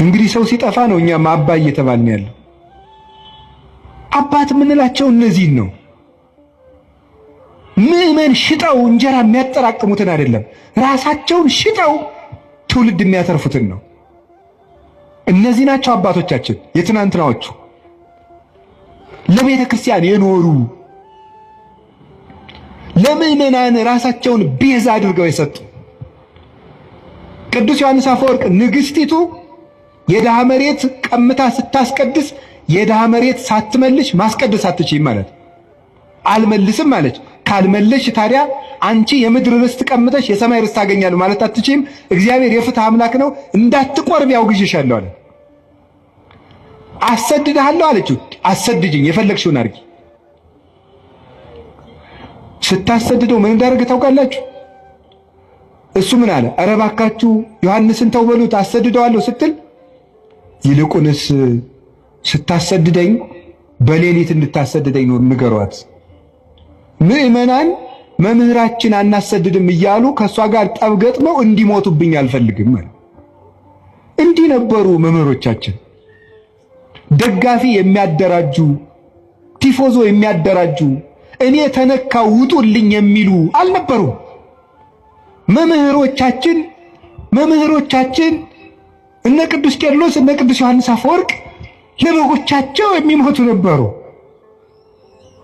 እንግዲህ ሰው ሲጠፋ ነው እኛም አባይ እየተባልን ያለው። አባት የምንላቸው እነዚህን ነው። ምዕመን ሽጠው እንጀራ የሚያጠራቅሙትን አይደለም፣ ራሳቸውን ሽጠው ትውልድ የሚያተርፉትን ነው። እነዚህ ናቸው አባቶቻችን የትናንትናዎቹ፣ ለቤተ ክርስቲያን የኖሩ ለምዕመናን ራሳቸውን ቤዛ አድርገው የሰጡ። ቅዱስ ዮሐንስ አፈወርቅ ንግሥቲቱ የድሃ መሬት ቀምታ ስታስቀድስ የድሃ መሬት ሳትመልሽ ማስቀደስ አትችይም ማለት አልመልስም ማለች። ካልመለሽ ታዲያ አንቺ የምድር ርስት ቀምተሽ የሰማይ ርስት ታገኛለህ ማለት አትችይም። እግዚአብሔር የፍትህ አምላክ ነው፣ እንዳትቆርብ ያውግዤሻለሁ አለ። አሰድድሃለሁ አለችው። አሰድጅኝ፣ የፈለግሽውን አድርጊ። ስታሰድደው ምን እንዳደረገ ታውቃላችሁ? እሱ ምን አለ? ኧረ እባካችሁ ዮሐንስን ተው በሉት አሰድደዋለሁ ስትል፣ ይልቁንስ ስታሰድደኝ በሌሊት እንድታሰድደኝ ነው ንገሯት። ምዕመናን መምህራችን አናሰድድም እያሉ ከእሷ ጋር ጠብ ገጥመው እንዲሞቱብኝ አልፈልግም ማለት። እንዲህ ነበሩ መምህሮቻችን። ደጋፊ የሚያደራጁ፣ ቲፎዞ የሚያደራጁ፣ እኔ ተነካው ውጡልኝ የሚሉ አልነበሩም። መምህሮቻችን እነ ቅዱስ ቄርሎስ እነ ቅዱስ ዮሐንስ አፈወርቅ ለበጎቻቸው የሚሞቱ ነበሩ።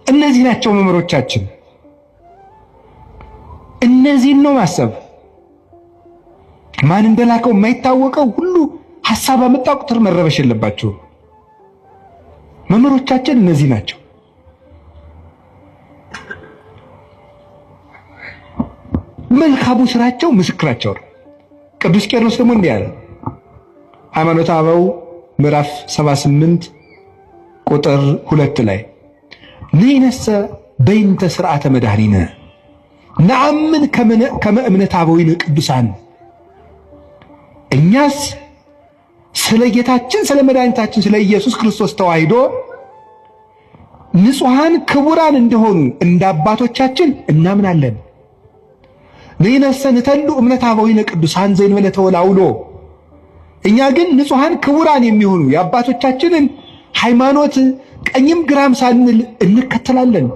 እነዚህ ናቸው መምህሮቻችን። እነዚህን ነው ማሰብ። ማን እንደላከው የማይታወቀው ሁሉ ሐሳብ አመጣ ቁጥር መረበሽ የለባቸው። መምህሮቻችን እነዚህ ናቸው። መልካሙ ስራቸው ምስክራቸው ነው። ቅዱስ ቄርሎስ ደግሞ እንዲህ አለ። ሃይማኖተ አበው ምዕራፍ 78 ቁጥር 2 ላይ ንሕነሰ በይንተ ሥርዓተ መድኃኒነ ነአምን ከመ እምነተ አበዊነ ቅዱሳን። እኛስ ስለ ጌታችን ስለ መድኃኒታችን ስለ ኢየሱስ ክርስቶስ ተዋሕዶ ንጹሐን ክቡራን እንደሆኑ እንደ አባቶቻችን እናምናለን። ንሕነሰ ንተሉ እምነተ አበዊነ ቅዱሳን ዘእንበለ ተወላውሎ። እኛ ግን ንጹሐን ክቡራን የሚሆኑ የአባቶቻችንን ሃይማኖት ቀኝም ግራም ሳንል እንከተላለን።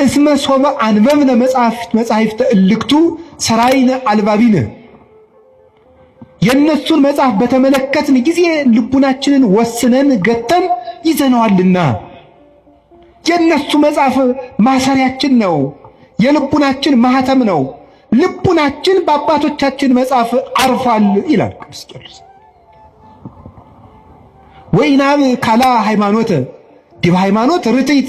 እስመ ሶበ አንበብነ መጻሕፍተ እልክቱ ሰራይነ አልባቢነ። የእነሱን መጽሐፍ በተመለከትን ጊዜ ልቡናችንን ወስነን ገተን ይዘነዋልና። የእነሱ መጽሐፍ ማሰሪያችን ነው፣ የልቡናችን ማህተም ነው። ልቡናችን በአባቶቻችን መጽሐፍ አርፏል ይላል ቅዱስ ቄርሎስ። ወይናብ ካላ ሃይማኖት ዲበ ሃይማኖት ርትዕት።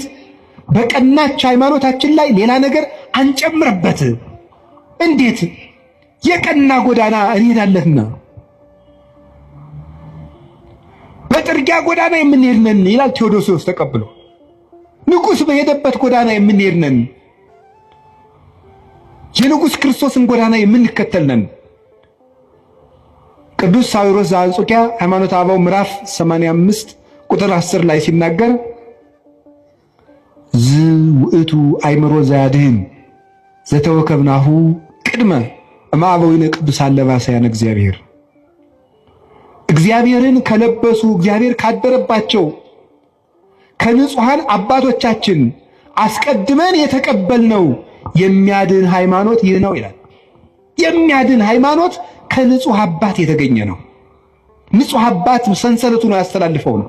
በቀናች ሃይማኖታችን ላይ ሌላ ነገር አንጨምርበት። እንዴት? የቀና ጎዳና እንሄዳለንና በጥርጊያ ጎዳና የምንሄድ ነን ይላል ቴዎዶስዮስ ተቀብሎ። ንጉሥ በሄደበት ጎዳና የምንሄድ ነን፣ የንጉሥ ክርስቶስን ጎዳና የምንከተል ነን። ቅዱስ ሳዊሮስ ዘአንጾኪያ ሃይማኖተ አበው ምዕራፍ 85 ቁጥር 10 ላይ ሲናገር ዝውእቱ አእምሮ ዘያድኅን ዘተወከብናሁ ቅድመ እምአበዊነ ቅዱሳን ለባሰያነ እግዚአብሔር። እግዚአብሔርን ከለበሱ እግዚአብሔር ካደረባቸው ከንጹሐን አባቶቻችን አስቀድመን የተቀበልነው የሚያድን ሃይማኖት ይህ ነው ይላል። የሚያድን ሃይማኖት ከንጹሕ አባት የተገኘ ነው። ንጹሕ አባት ሰንሰለቱን ያስተላልፈው ነው።